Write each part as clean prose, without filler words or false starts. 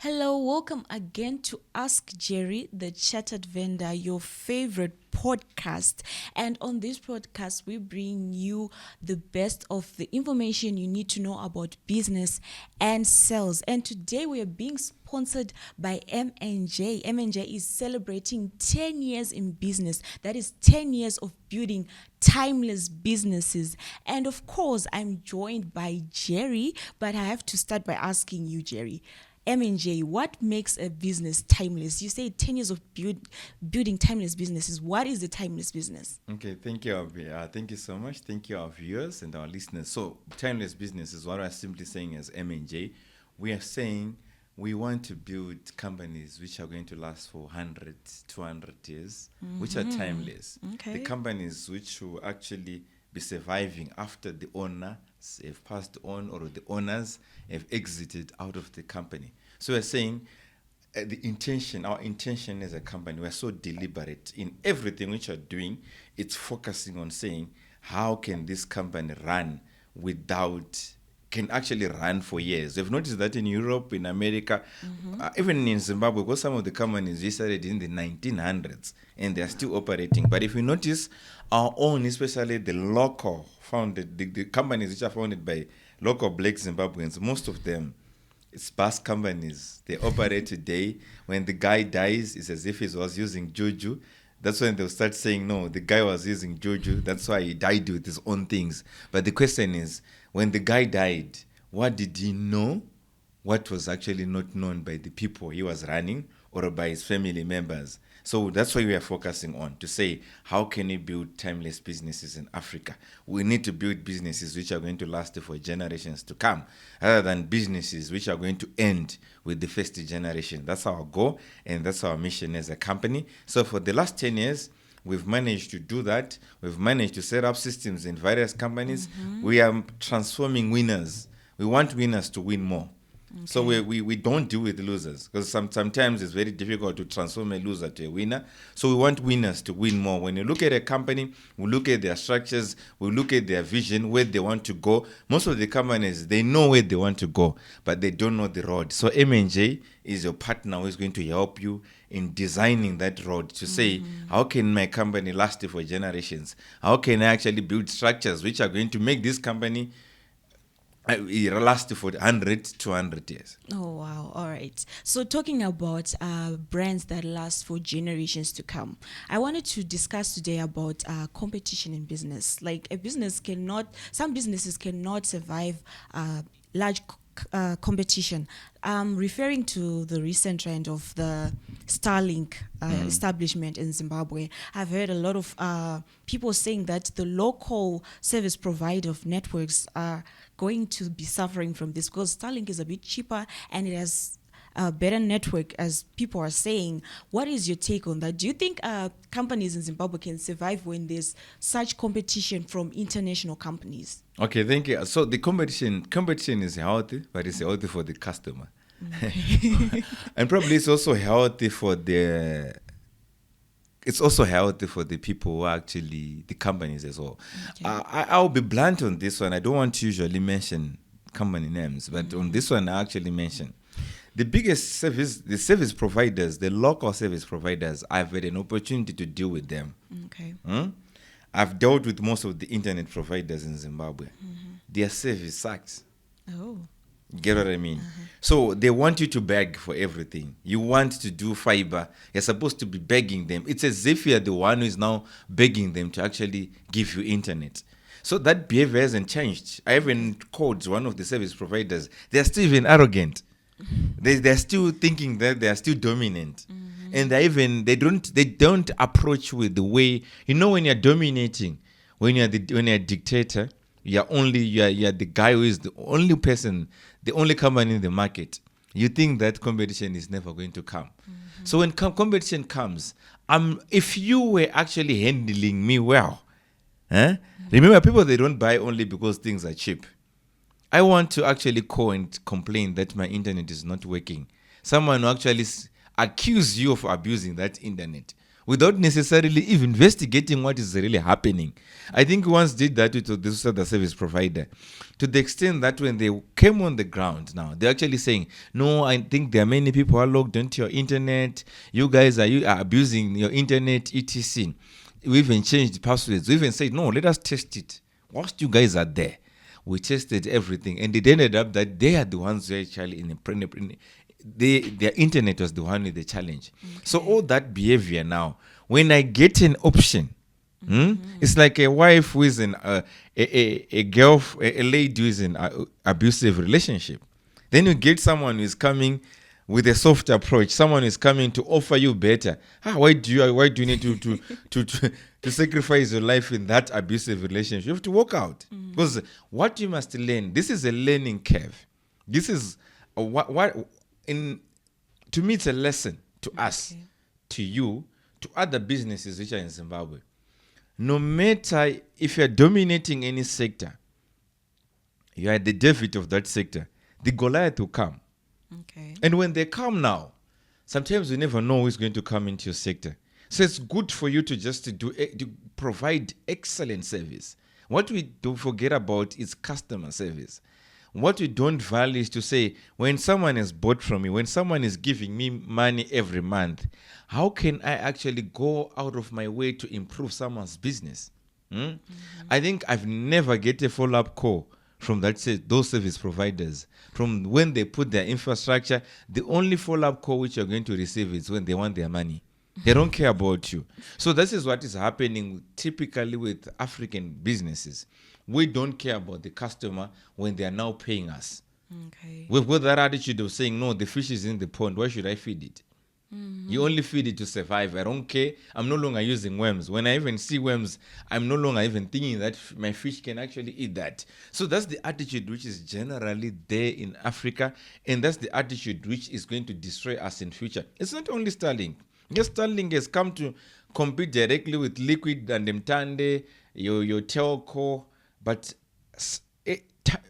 Hello, welcome again to Ask Jerry, the Chattered Vendor, your favorite podcast. And on this podcast, we bring you the best of the information you need to know about business and sales. And today we are being sponsored by M&J. M&J is celebrating 10 years in business. That is 10 years of building timeless businesses. And of course, I'm joined by Jerry, but I have to start by asking you, Jerry. M&J, what makes a business timeless? You say 10 years of building timeless businesses. What is the timeless business? Okay, thank you. Thank you so much. Thank you, our viewers and our listeners. So, timeless business is what I'm simply saying as M&J. We are saying we want to build companies which are going to last for 100, 200 years, which are timeless. Okay. The companies which will actually be surviving after the owners have passed on or the owners have exited out of the company. So we're saying our intention as a company, we're so deliberate in everything which we're doing. It's focusing on saying, how can this company can actually run for years. We've noticed that in Europe, in America, even in Zimbabwe, because some of the companies we started in the 1900s and they're still operating. But if you notice, our own, especially the local founded, the companies which are founded by local black Zimbabweans, most of them, it's bus companies. They operate today. When the guy dies, it's as if he was using juju. That's when they'll start saying, no, the guy was using juju. That's why he died with his own things. But the question is, when the guy died, what did he know? What was actually not known by the people he was running or by his family members? So that's why we are focusing on, to say, how can we build timeless businesses in Africa? We need to build businesses which are going to last for generations to come, rather than businesses which are going to end with the first generation. That's our goal, and that's our mission as a company. So for the last 10 years, we've managed to do that. We've managed to set up systems in various companies. We are transforming winners. We want winners to win more. Okay. So we don't deal with losers, because sometimes it's very difficult to transform a loser to a winner. So we want winners to win more. When you look at a company, we look at their structures, we look at their vision, where they want to go. Most of the companies, they know where they want to go, but they don't know the road. So M&J is your partner who is going to help you in designing that road to say, how can my company last for generations? How can I actually build structures which are going to make this company last for 100 to 200 years. Oh, wow. All right. So talking about brands that last for generations to come, I wanted to discuss today about competition in business. Like some businesses cannot survive large competition. Referring to the recent trend of the Starlink establishment in Zimbabwe, I've heard a lot of people saying that the local service provider of networks are going to be suffering from this, because Starlink is a bit cheaper and it has a better network, as people are saying. What is your take on that? Do you think companies in Zimbabwe can survive when there's such competition from international companies? Okay, thank you. So the competition is healthy, but it's healthy for the customer. And probably it's also healthy for the people who are actually the companies as well. Okay. I'll be blunt on this one. I don't want to usually mention company names, but on this one I actually mention the biggest service providers, the local service providers. I've had an opportunity to deal with them. Okay. I've dealt with most of the internet providers in Zimbabwe. Their service sucks. Oh. Get what I mean? So they want you to beg for everything. You want to do fiber, you're supposed to be begging them. It's as if you're the one who is now begging them to actually give you internet. So that behavior hasn't changed. I even called one of the service providers. They're still even arrogant. They're still thinking that they're still dominant. And they don't approach with the way, when you're dominating, when you're a dictator, you're the guy who is the only person, the only company in the market. You think that competition is never going to come. So when competition comes, if you were actually handling me well, remember, people, they don't buy only because things are cheap. I want to actually call and complain that my internet is not working. Someone will actually accuse you of abusing that internet. without necessarily even investigating what is really happening. I think we once did that with this other service provider, to the extent that when they came on the ground now, they're actually saying, no, I think there are many people who are logged into your internet. You are abusing your internet, etc. We even changed the passwords. We even said, no, let us test it. Whilst you guys are there, we tested everything, and it ended up that they are the ones who are actually their internet was the one with the challenge. Okay. So all that behavior now, when I get an option, it's like a wife who is in a lady who is in an abusive relationship. Then you get someone who is coming with a soft approach. Someone is coming to offer you better. Why do you need to sacrifice your life in that abusive relationship? You have to walk out, because what you must learn. This is a learning curve. This is to me, it's a lesson to us, to you, to other businesses which are in Zimbabwe. No matter if you're dominating any sector, you are the David of that sector. The Goliath will come. Okay. And when they come now, sometimes you never know who is going to come into your sector. So it's good for you to just to provide excellent service. What we don't forget about is customer service. What we don't value is to say, when someone has bought from me, when someone is giving me money every month, how can I actually go out of my way to improve someone's business? I think I've never get a follow-up call from those service providers. From when they put their infrastructure, the only follow-up call which you're going to receive is when they want their money. They don't care about you. So this is what is happening typically with African businesses. We don't care about the customer when they are now paying us. Okay. We've got that attitude of saying, no, the fish is in the pond. Why should I feed it? You only feed it to survive. I don't care. I'm no longer using worms. When I even see worms, I'm no longer even thinking that my fish can actually eat that. So that's the attitude which is generally there in Africa, and that's the attitude which is going to destroy us in future. It's not only Starlink. Yes, Starlink has come to compete directly with Liquid and Mtande, your telco, but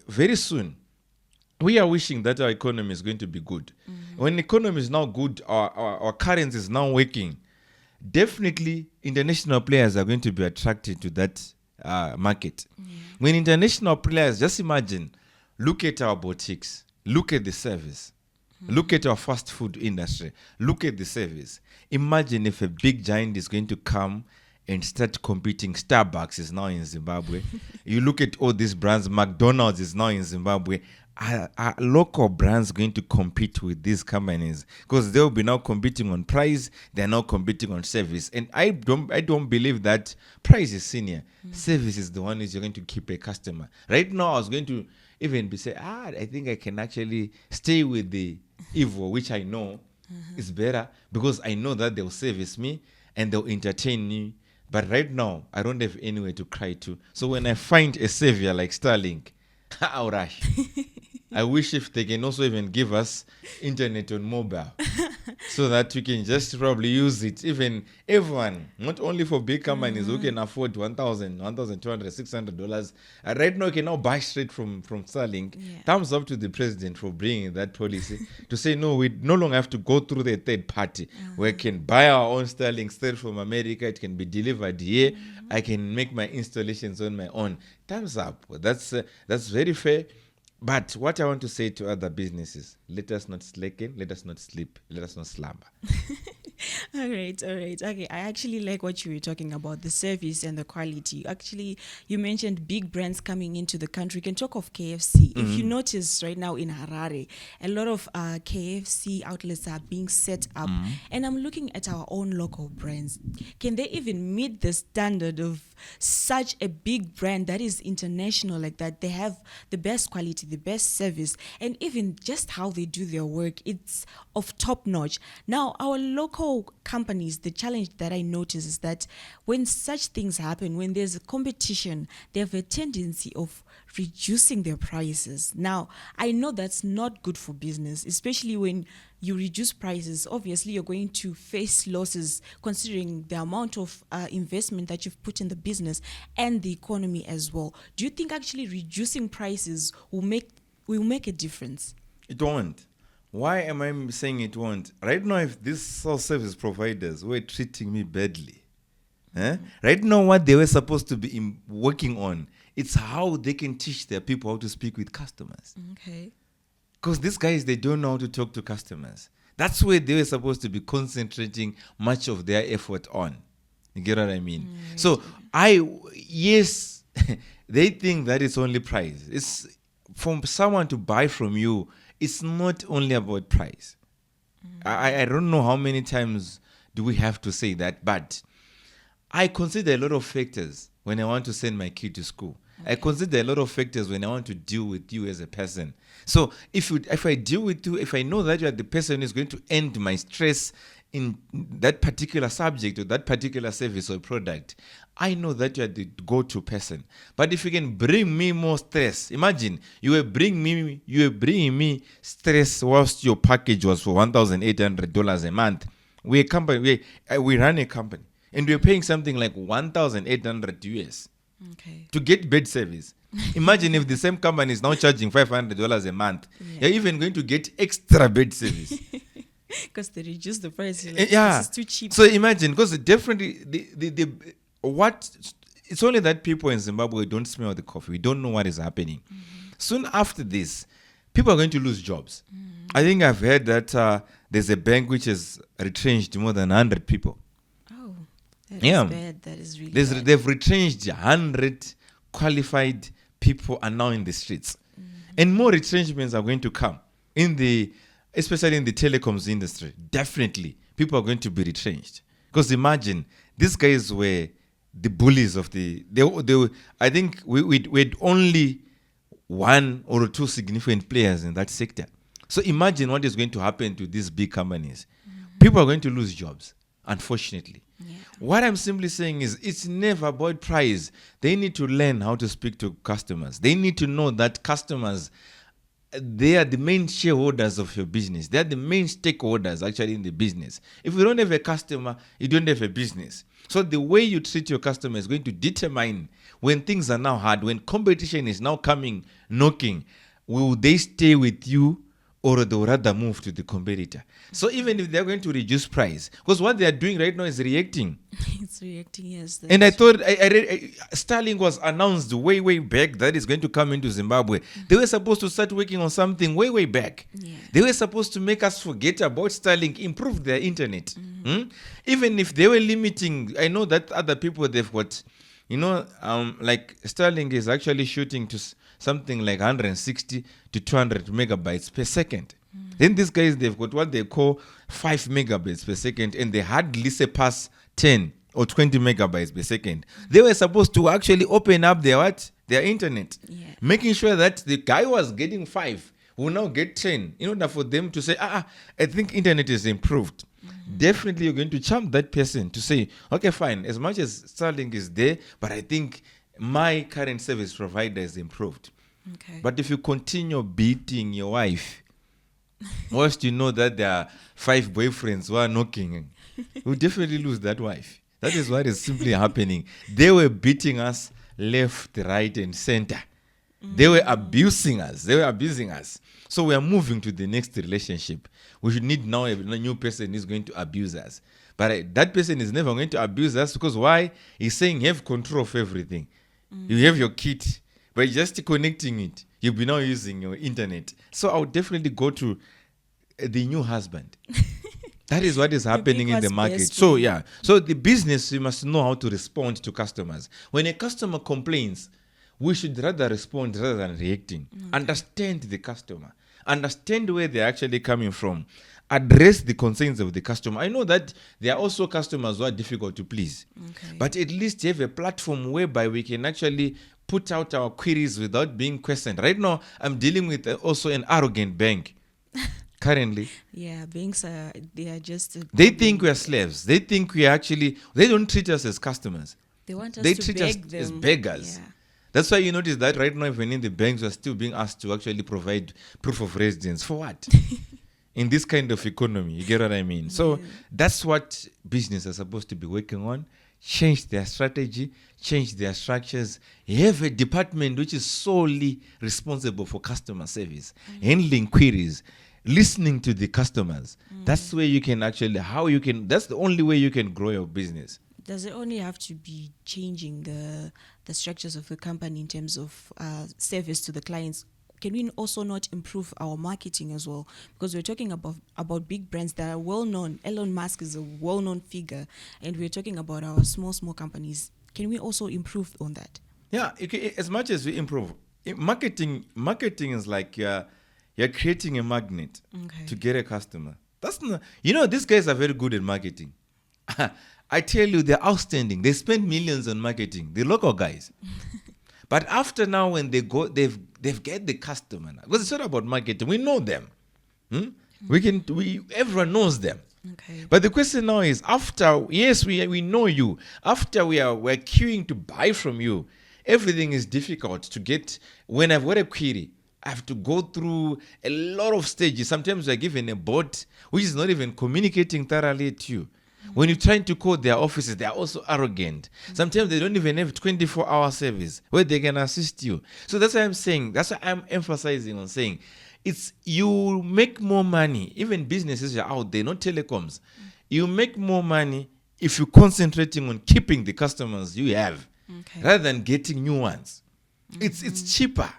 very soon, we are wishing that our economy is going to be good. When the economy is now good, our currency is now working, definitely international players are going to be attracted to that market. When international players, just imagine, look at our boutiques, look at the service, look at our fast food industry, look at the service. Imagine if a big giant is going to come and start competing. Starbucks is now in Zimbabwe. You look at all these brands, McDonald's is now in Zimbabwe. Are local brands going to compete with these companies? Because they'll be now competing on price, they're now competing on service. And I don't believe that price is senior. Service is the one is you're going to keep a customer. Right now, I was going to even be say, I think I can actually stay with the Evo, which I know is better, because I know that they'll service me and they'll entertain me. But right now, I don't have anywhere to cry to. So when I find a savior like Starlink, I'll rush. I wish if they can also even give us internet on mobile so that we can just probably use it. Even everyone, not only for big companies who can afford $1,000, $1,200, $600. Right now, you can now buy straight from Starlink. Yeah. Thumbs up to the president for bringing that policy to say, no, we no longer have to go through the third party. We can buy our own Starlink straight from America. It can be delivered here. I can make my installations on my own. Thumbs up. That's very fair. But what I want to say to other businesses, let us not slacken, let us not sleep, let us not slumber. All right. Okay, I actually like what you were talking about, the service and the quality. Actually, you mentioned big brands coming into the country. You can talk of KFC. If you notice right now in Harare, a lot of KFC outlets are being set up. And I'm looking at our own local brands. Can they even meet the standard of such a big brand that is international like that? They have the best quality, the best service, and even just how they do their work, it's of top notch. Now, our local companies, the challenge that I notice is that when such things happen, when there's a competition, they have a tendency of reducing their prices. Now, I know that's not good for business, especially when you reduce prices. Obviously, you're going to face losses considering the amount of investment that you've put in the business and the economy as well. Do you think actually reducing prices will make a difference? It won't. Why am I saying it won't? Right now, if these self-service providers were treating me badly, right now what they were supposed to be working on, it's how they can teach their people how to speak with customers. Okay. Because these guys, they don't know how to talk to customers. That's where they were supposed to be concentrating much of their effort on. You get what I mean? So yes, they think that it's only price. It's from someone to buy from you. It's not only about price. I don't know how many times do we have to say that, but I consider a lot of factors when I want to send my kid to school. I consider a lot of factors when I want to deal with you as a person. So if I deal with you, if I know that you are the person who is going to end my stress in that particular subject or that particular service or product, I know that you are the go-to person. But if you can bring me more stress, imagine you were bringing me stress whilst your package was for $1,800 a month. We run a company and we're paying something like 1,800 US. Okay. To get bed service. Imagine if the same company is now charging $500 a month. You're even going to get extra bed service. Because they reduce the price. Like, Yeah. This is too cheap. So imagine, because definitely it's only that people in Zimbabwe don't smell the coffee. We don't know what is happening. Soon after this, people are going to lose jobs. I think I've heard that there's a bank which has retrenched more than 100 people. Oh, that Yeah. is bad. That is really bad. They've retrenched 100 qualified people are now in the streets. And more retrenchments are going to come especially in the telecoms industry. Definitely, people are going to be retrenched. Because imagine, these guys were the bullies of I think we had only one or two significant players in that sector. So imagine what is going to happen to these big companies. People are going to lose jobs, unfortunately. Yeah. What I'm simply saying is it's never about price. They need to learn how to speak to customers. They need to know that customers, they are the main shareholders of your business. They are the main stakeholders actually in the business. If you don't have a customer, you don't have a business. So the way you treat your customer is going to determine when things are now hard, when competition is now coming, knocking, will they stay with you or they will rather move to the competitor? So even if they're going to reduce price, because what they are doing right now is reacting. It's reacting, yes. And I thought, I read, Starlink was announced way back that it's going to come into Zimbabwe. They were supposed to start working on something way back. Yeah. They were supposed to make us forget about Starlink, improve their internet. Even if they were limiting, I know that other people, they've got, like Starlink is actually shooting to something like 160 to 200 megabytes per second. Then these guys, they've got what they call 5 megabytes per second, and they hardly surpass 10 or 20 megabytes per second. They were supposed to actually open up their internet, making sure that the guy was getting 5 will now get 10 in order for them to say, I think internet is improved. Definitely you're going to charm that person to say, okay, fine, as much as Starlink is there, but I think my current service provider is improved. Okay. But if you continue beating your wife, whilst you know that there are 5 boyfriends who are knocking, you'll definitely lose that wife. That is what is simply happening. They were beating us left, right, and center. They were abusing us. So we are moving to the next relationship. We should need now a new person who is going to abuse us. But that person is never going to abuse us because why? He's saying have control of everything. You have your kit, but just connecting it, you'll be now using your internet. So I would definitely go to the new husband. That is what is happening in the market. So so the business, you must know how to respond to customers. When a customer complains, we should rather respond rather than reacting. Understand the customer. Understand where they're actually coming from. Address the concerns of the customer. I know that there are also customers who are difficult to please. But at least have a platform whereby we can actually put out our queries without being questioned. Right now, I'm dealing with also an arrogant bank. Currently. Yeah, banks they are just... They think we are slaves. They think we are they don't treat us as customers. They want us They to treat beg us them. as beggars. Yeah. That's why you notice that right now, even in the banks, we're still being asked to actually provide proof of residence. For what? In this kind of economy, you get what I mean? So that's what business are supposed to be working on. Change their strategy, change their structures. Have a department which is solely responsible for customer service, handling queries, listening to the customers. That's where you can actually, that's the only way you can grow your business. Does it only have to be changing the structures of the company in terms of service to the clients? Can we also not improve our marketing as well? Because we're talking about big brands that are well known. Elon Musk is a well known figure, and we're talking about our small companies. Can we also improve on that? Yeah, as much as we improve, marketing is like you're creating a magnet to get a customer. That's not, these guys are very good at marketing. I tell you, they're outstanding. They spend millions on marketing, the local guys. But after now, when they go, they've get the customer now. Because it's not about marketing. We know them. Everyone knows them. Okay. But the question now is, after, yes, we know you. After we're queuing to buy from you, everything is difficult to get. When I've got a query, I have to go through a lot of stages. Sometimes we're given a bot which is not even communicating thoroughly to you. When you're trying to call their offices, they are also arrogant. Sometimes they don't even have 24-hour service where they can assist you. So that's what I'm saying. That's what I'm emphasizing on saying. It's you make more money. Even businesses are out there, not telecoms. You make more money if you're concentrating on keeping the customers you have rather than getting new ones. It's cheaper.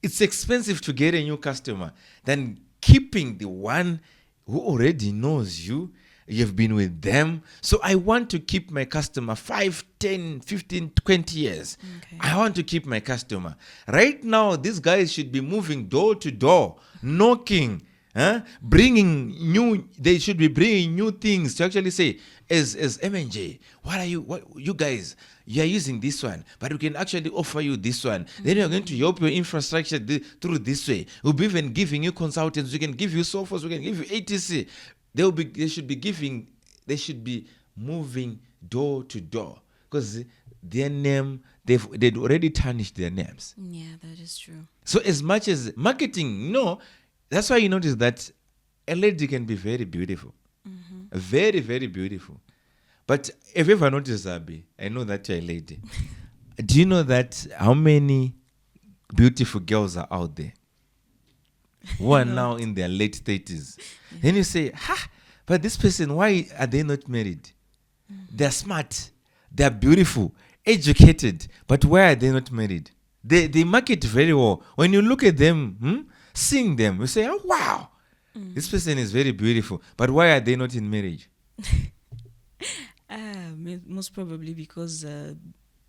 It's expensive to get a new customer than keeping the one who already knows you. You've been with them. So I want to keep my customer 5, 10, 15, 20 years. I want to keep my customer. Right now, these guys should be moving door to door, knocking, they should be bringing new things to actually say, as M&J, what you guys, you are using this one, but we can actually offer you this one. Then you're going to help your infrastructure through this way. We'll be even giving you consultants. We can give you softwares. We can give you ATC. They should be moving door to door because their name, they'd already tarnished their names. Yeah, that is true. So as much as marketing, that's why you notice that a lady can be very beautiful. Very, very beautiful. But have you ever noticed, Abby, I know that you're a lady. Do you know that how many beautiful girls are out there who are now in their late 30s? Then you say, but this person, why are they not married? They're smart, they're beautiful, educated, but why are they not married? They market very well. When you look at them, seeing them, you say, oh, wow, this person is very beautiful, but why are they not in marriage? Most probably because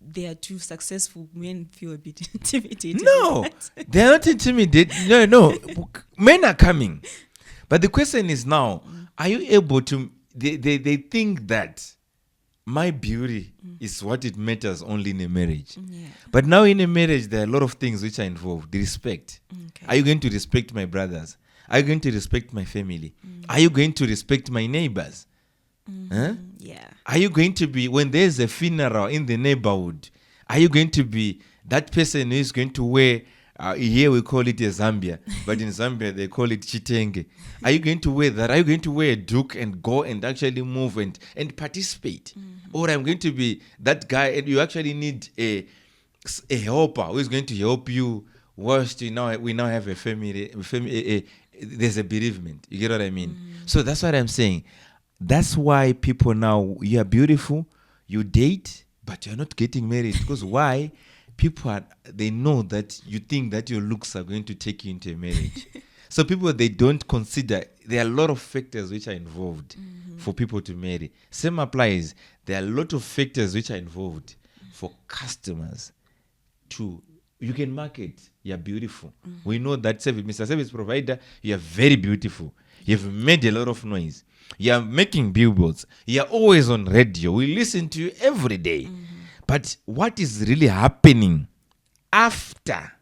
they are too successful. Men feel a bit intimidated. No, they're not intimidated. No. Men are coming. But the question is now, are you able to, they think that my beauty is what it matters only in a marriage. Yeah. But now in a marriage, there are a lot of things which are involved. The respect. Okay. Are you going to respect my brothers? Are you going to respect my family? Are you going to respect my neighbors? Yeah. Are you going to be, when there's a funeral in the neighborhood, are you going to be that person who is going to wear, here we call it a Zambia, but in Zambia they call it chitenge. Are you going to wear that? Are you going to wear a duke and go and actually move and participate? Or I'm going to be that guy and you actually need a helper who is going to help you whilst we now have a family, there's a bereavement. You get what I mean? So that's what I'm saying. That's why people now, you are beautiful, you date, but you're not getting married. Because why? People they know that you think that your looks are going to take you into a marriage. So people, they don't consider, there are a lot of factors which are involved for people to marry. Same applies. There are a lot of factors which are involved for customers you can market. You're beautiful. We know that Mr. Service Provider, you're very beautiful. You've made a lot of noise. You're making billboards. You're always on radio. We listen to you every day. But what is really happening after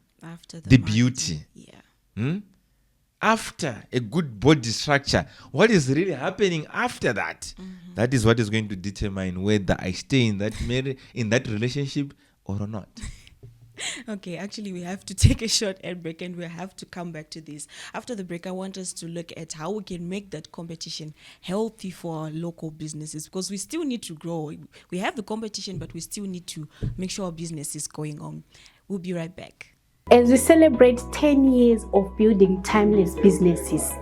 the beauty? Yeah. After a good body structure, what is really happening after that? That is what is going to determine whether I stay in that relationship or not. Okay, actually, we have to take a short ad break and we have to come back to this. After the break, I want us to look at how we can make that competition healthy for our local businesses because we still need to grow. We have the competition, but we still need to make sure our business is going on. We'll be right back. As we celebrate 10 years of building timeless businesses,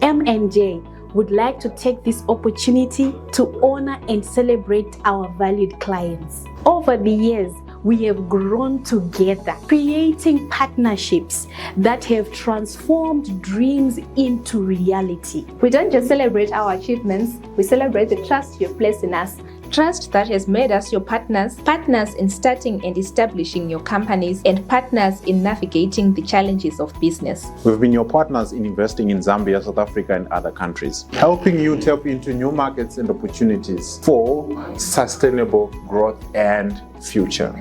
M&J would like to take this opportunity to honor and celebrate our valued clients. Over the years, we have grown together, creating partnerships that have transformed dreams into reality. We don't just celebrate our achievements, we celebrate the trust you've placed in us. Trust that has made us your partners, partners in starting and establishing your companies, and partners in navigating the challenges of business. We've been your partners in investing in Zambia, South Africa, and other countries, helping you tap into new markets and opportunities for sustainable growth and future.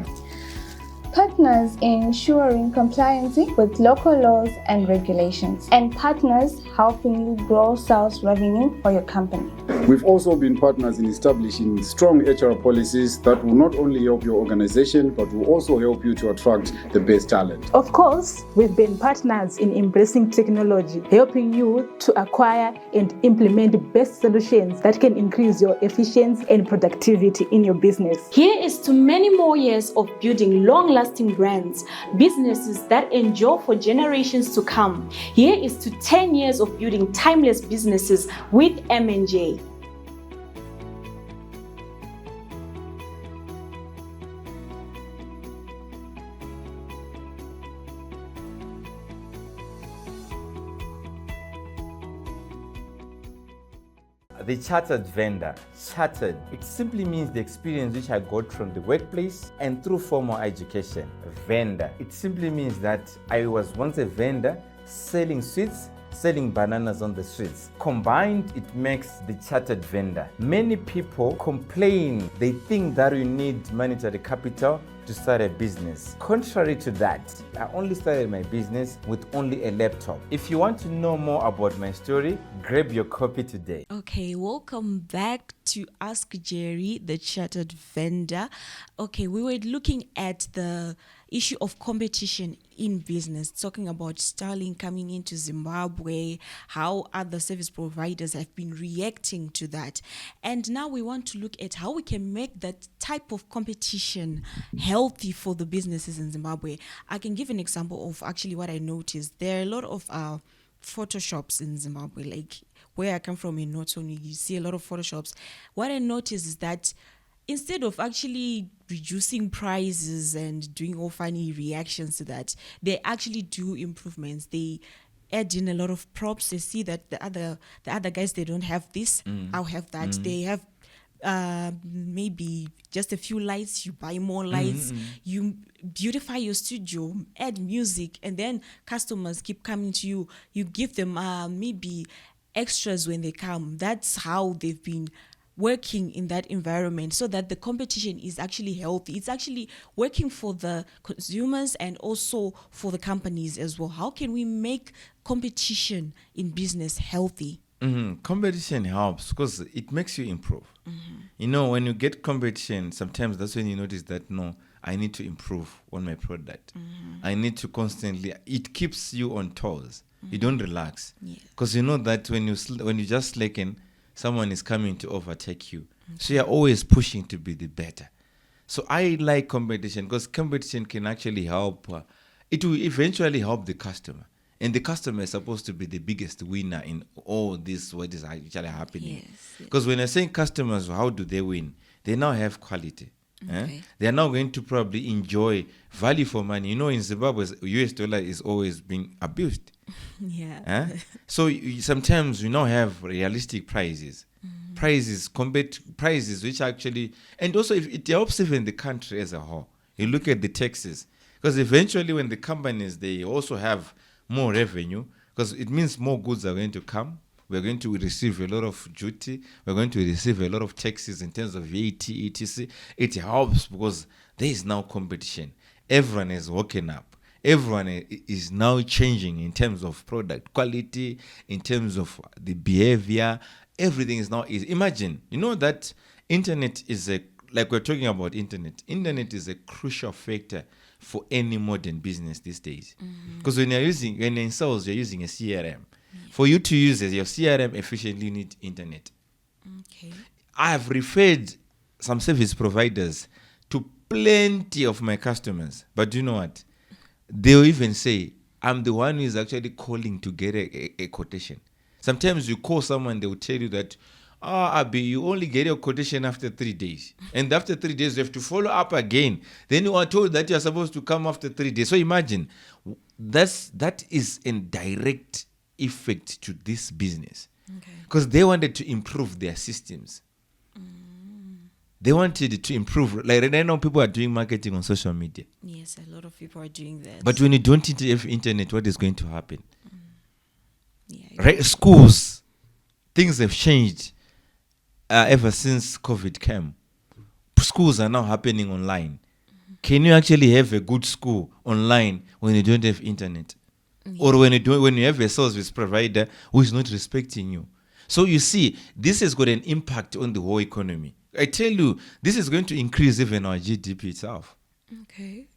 Partners in ensuring compliance with local laws and regulations, and partners helping you grow sales revenue for your company. We've also been partners in establishing strong HR policies that will not only help your organization, but will also help you to attract the best talent. Of course, we've been partners in embracing technology, helping you to acquire and implement the best solutions that can increase your efficiency and productivity in your business. Here is to many more years of building long-lasting brands, businesses that endure for generations to come. Here is to 10 years of building timeless businesses with M&J. The chartered vendor. Chartered, it simply means the experience which I got from the workplace and through formal education. Vendor, it simply means that I was once a vendor selling sweets, selling bananas on the streets. Combined, it makes the chartered vendor. Many people complain, they think that you need monetary capital to start a business. Contrary to that, I only started my business with only a laptop. If you want to know more about my story, grab your copy today. Okay, welcome back to Ask Jerry, the chartered vendor. Okay, we were looking at the issue of competition in business, talking about Starlink coming into Zimbabwe, how other service providers have been reacting to that. And now we want to look at how we can make that type of competition healthy for the businesses in Zimbabwe. I can give an example of actually what I noticed. There are a lot of photo shops in Zimbabwe, like where I come from in North Zone, you see a lot of photo shops. What I noticed is that instead of actually reducing prices and doing all funny reactions to that, they actually do improvements. They add in a lot of props. They see that the other guys, they don't have this. I'll have that. They have maybe just a few lights. You buy more lights. You beautify your studio, add music, and then customers keep coming to you. You give them maybe extras when they come. That's how they've been working in that environment, so that the competition is actually healthy. It's actually working for the consumers and also for the companies as well. How can we make competition in business healthy? Competition helps because it makes you improve. You know, when you get competition, sometimes that's when you notice that, no, I need to improve on my product. I need to constantly, it keeps you on toes. You don't relax. Because you know that when you just slacken, someone is coming to overtake you. So you're always pushing to be the better. So I like competition because competition can actually help. It will eventually help the customer. And the customer is supposed to be the biggest winner in all this, what is actually happening. Because when I say customers, how do they win? They now have quality. They are now going to probably enjoy value for money. You know, in Zimbabwe, US dollar is always being abused. So sometimes we now have realistic prices. Prices which actually, and also if it helps even the country as a whole. You look at the taxes, because eventually when the companies, they also have more revenue, because it means more goods are going to come. We're going to receive a lot of duty. We're going to receive a lot of taxes in terms of VAT, etc. It helps because there is now competition. Everyone is woken up. Everyone is now changing in terms of product quality, in terms of the behavior. Everything is now easy. Imagine, you know that internet is like we're talking about internet. Internet is a crucial factor for any modern business these days. Because when you're in sales, you're using a CRM. For you to use your CRM efficiently, you need internet. I have referred some service providers to plenty of my customers. But you know what? they'll even say, I'm the one who is actually calling to get a quotation. Sometimes you call someone, they will tell you that, Abi, you only get your quotation after 3 days. And after 3 days, you have to follow up again. Then you are told that you are supposed to come after 3 days. So imagine, that is in direct effect to this business. Because they wanted to improve their systems. They wanted to improve. Like right now, people are doing marketing on social media. Yes, a lot of people are doing that. But when you don't have internet, what is going to happen? Yeah, Right? Schools, things have changed ever since COVID came. Schools are now happening online. Can you actually have a good school online when you don't have internet? Or when you have a service provider who is not respecting you? So you see, this has got an impact on the whole economy. I tell you, this is going to increase even our GDP itself. Okay.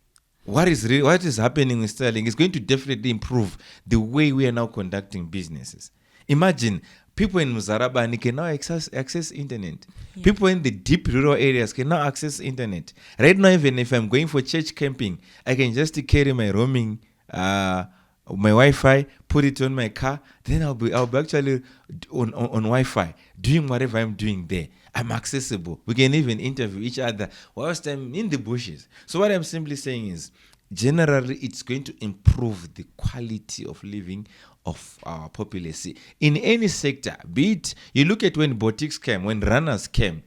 What is happening with Sterling is going to definitely improve the way we are now conducting businesses. Imagine people in Muzarabani can now access internet. Yeah. People in the deep rural areas can now access internet. Right now, even if I'm going for church camping, I can just carry my roaming, my Wi-Fi, put it on my car. Then I'll be actually on Wi-Fi doing whatever I'm doing there. I'm accessible. We can even interview each other whilst I'm in the bushes. So what I'm simply saying is, generally, it's going to improve the quality of living of our populace in any sector. Be it, you look at when boutiques came, when runners came,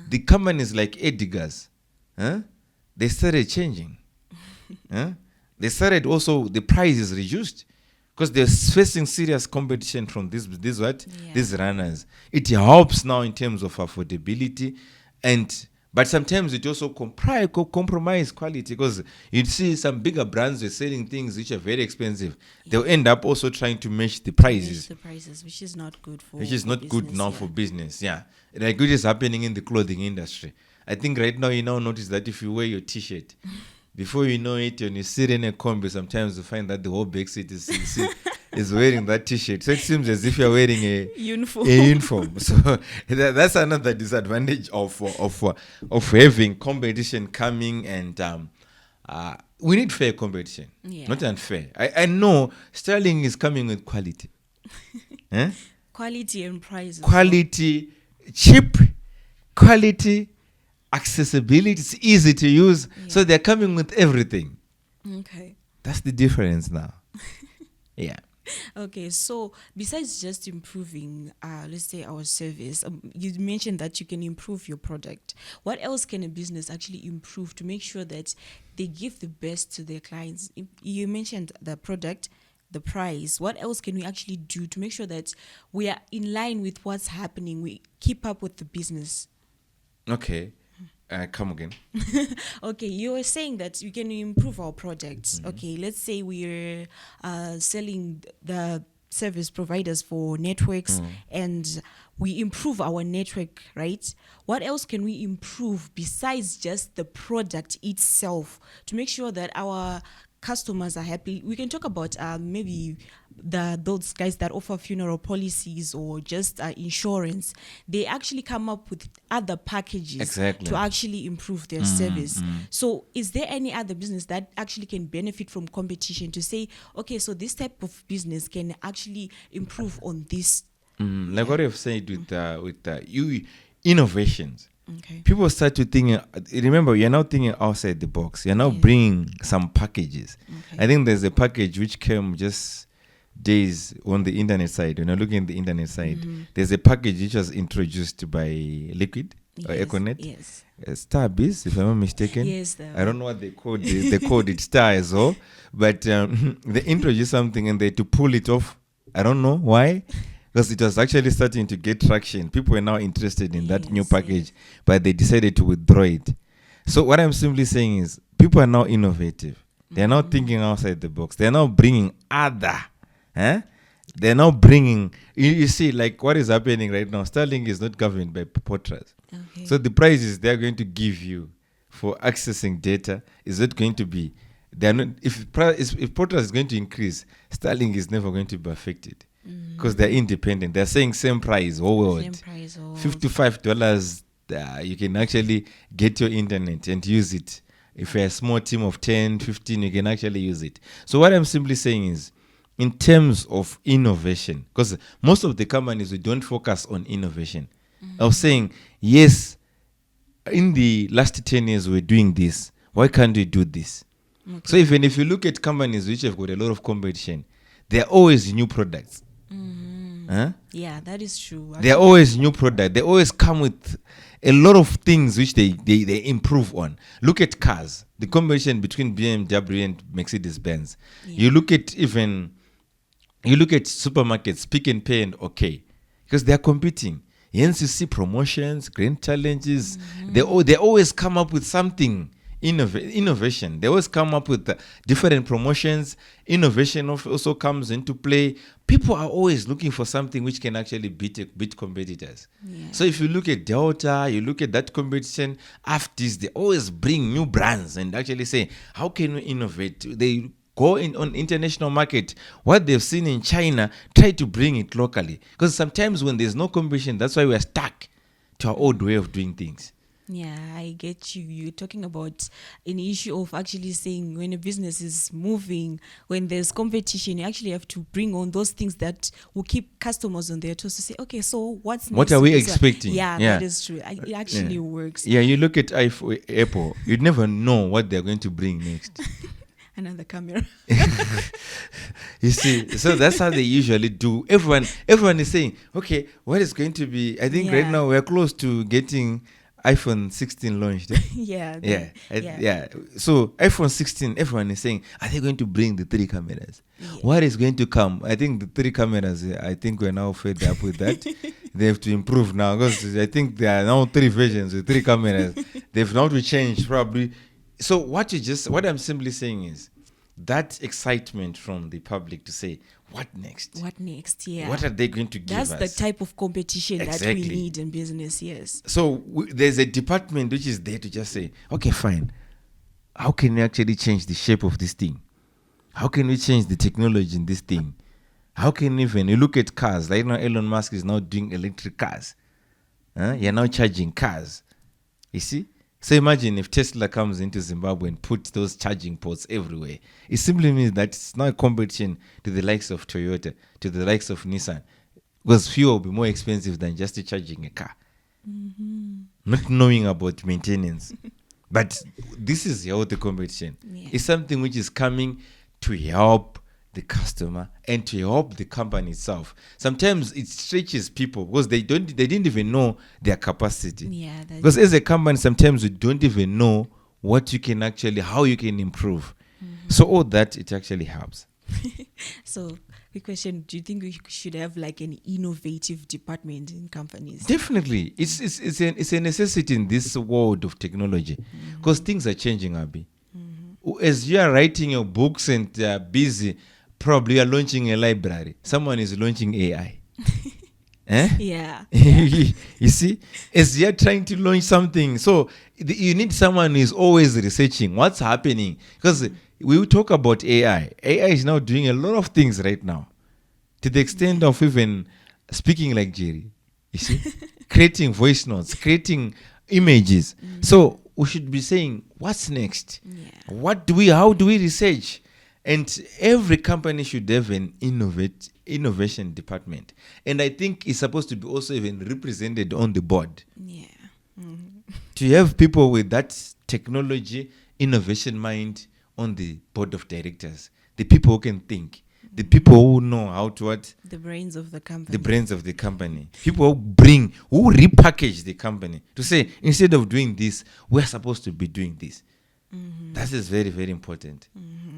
the companies like Edgar's, they started changing. They started also, the price is reduced because they're facing serious competition from these runners. It helps now in terms of affordability, but sometimes it also compromise quality, because you see some bigger brands are selling things which are very expensive. They'll end up also trying to match the prices. Which is not good for Which is not business, good now for business, yeah. Like it is happening in the clothing industry. I think right now you now notice that if you wear your t-shirt, before you know it, when you sit in a combi, sometimes you find that the whole back seat is wearing that t-shirt. So it seems as if you're wearing a uniform. So that's another disadvantage of having competition coming, and we need fair competition, not unfair. I know Sterling is coming with quality. Quality and prices. Quality, cheap, quality, accessibility, it's easy to use. So they're coming with everything. Okay. That's the difference now. Yeah. Okay, so besides just improving, let's say our service, you mentioned that you can improve your product. What else can a business actually improve to make sure that they give the best to their clients? You mentioned the product, the price. What else can we actually do to make sure that we are in line with what's happening? We keep up with the business. Okay. Come again. Okay, you were saying that we can improve our products. Okay, let's say we're selling the service providers for networks, and we improve our network, right? What else can we improve besides just the product itself to make sure that our customers are happy? We can talk about maybe those guys that offer funeral policies or just insurance. They actually come up with other packages to actually improve their service. So is there any other business that actually can benefit from competition to say, okay, so this type of business can actually improve on this? Like what I've said with innovations. Okay. People start to think, remember, you're now thinking outside the box. You're now bringing some packages. Okay. I think there's a package which came just days on the internet side. When you're looking at the internet side, there's a package which was introduced by Liquid or Econet. Yes. Starbiz, if I'm not mistaken. Yes. I don't know what they called it. They called it Star as well. But they introduced something and they had to pull it off. I don't know why. Because it was actually starting to get traction. People were now interested in that new package, but they decided to withdraw it. So what I'm simply saying is, people are now innovative. They're now thinking outside the box. They're now bringing other. They're now bringing, you see, like what is happening right now, Starlink is not governed by Potras. Okay. So the prices they're going to give you for accessing data is not going to be, they're not, if Potras is going to increase, Starlink is never going to be affected. Because they're independent. They're saying same price, $55. You can actually get your internet and use it if you're a small team of 10, 15, you can actually use it. So what I'm simply saying is, in terms of innovation, because most of the companies, we don't focus on innovation. I was saying, yes, in the last 10 years, we're doing this. Why can't we do this? Okay. So even if you look at companies which have got a lot of competition, there are always new products. Huh? Yeah, that is true. There are always new products. They always come with a lot of things which they improve on. Look at cars. The competition between BMW and Mercedes-Benz. Yeah. You look at supermarkets, Pick and Pay and OK, because they are competing. Hence you see promotions, grand challenges. They always come up with something. Innovation. They always come up with different promotions. Innovation also comes into play. People are always looking for something which can actually beat competitors. Yeah. So if you look at Delta, you look at that competition, after this, they always bring new brands and actually say, how can we innovate? They go on international market. What they've seen in China, try to bring it locally. Because sometimes when there's no competition, that's why we're stuck to our old way of doing things. Yeah, I get you. You're talking about an issue of actually saying when a business is moving, when there's competition, you actually have to bring on those things that will keep customers on their toes to say, okay, so what's next? What are we expecting? Yeah, that is true. It actually works. Yeah, you look at Apple, you'd never know what they're going to bring next. Another camera. You see, so that's how they usually do. Everyone is saying, okay, what is going to be? I think right now we're close to getting iPhone 16 launched. Yeah. So iPhone 16, everyone is saying, are they going to bring the 3 cameras? Yeah. What is going to come? I think the 3 cameras, I think we're now fed up with that. They have to improve now, because I think there are now 3 versions with 3 cameras. They've now to change probably. So what I'm simply saying is that excitement from the public to say, what next? What next? Yeah. What are they going to give us? That's the type of competition that we need in business, yes. So there's a department which is there to just say, okay, fine. How can we actually change the shape of this thing? How can we change the technology in this thing? How can you look at cars? Like now Elon Musk is now doing electric cars. You're now charging cars. You see? So imagine if Tesla comes into Zimbabwe and puts those charging ports everywhere. It simply means that it's not a competition to the likes of Toyota, to the likes of Nissan, because fuel will be more expensive than just charging a car. Not knowing about maintenance. But this is healthy competition. Yeah. It's something which is coming to help the customer and to help the company itself. Sometimes it stretches people because they didn't even know their capacity. Yeah, because as a company, sometimes you don't even know how you can improve. So all that, it actually helps. So, quick question: do you think we should have like an innovative department in companies? Definitely, it's a necessity in this world of technology, because things are changing, Abby. As you are writing your books and busy, probably you are launching a library. Someone is launching AI. Yeah. You see, as you're trying to launch something, so you need someone who is always researching what's happening, because we will talk about AI. AI is now doing a lot of things right now, to the extent of even speaking like Jerry. You see, creating voice notes, creating images. So we should be saying, what's next? Yeah. How do we research? And every company should have an innovation department. And I think it's supposed to be also even represented on the board. Yeah. To have people with that technology, innovation mind on the board of directors. The people who can think. The people who know how to what? The brains of the company. The brains of the company. People who repackage the company. To say, instead of doing this, we're supposed to be doing this. That is very, very important.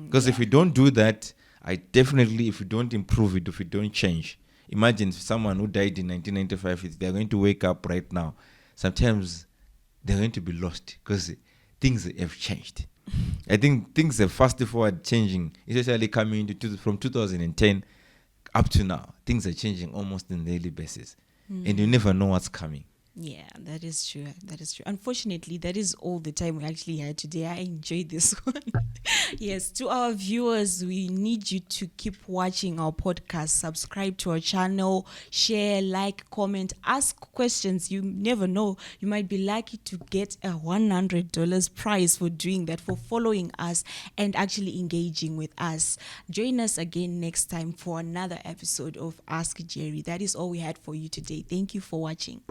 Because if we don't do that, if we don't improve it, if we don't change, imagine someone who died in 1995, if they're going to wake up right now, sometimes they're going to be lost because things have changed. I think things are fast forward changing, especially coming into from 2010 up to now. Things are changing almost on a daily basis. And you never know what's coming. Yeah, that is true. That is true. Unfortunately, that is all the time we actually had today. I enjoyed this one. Yes, to our viewers, we need you to keep watching our podcast, subscribe to our channel, share, like, comment, ask questions. You never know. You might be lucky to get a $100 prize for doing that, for following us and actually engaging with us. Join us again next time for another episode of Ask Jerry. That is all we had for you today. Thank you for watching.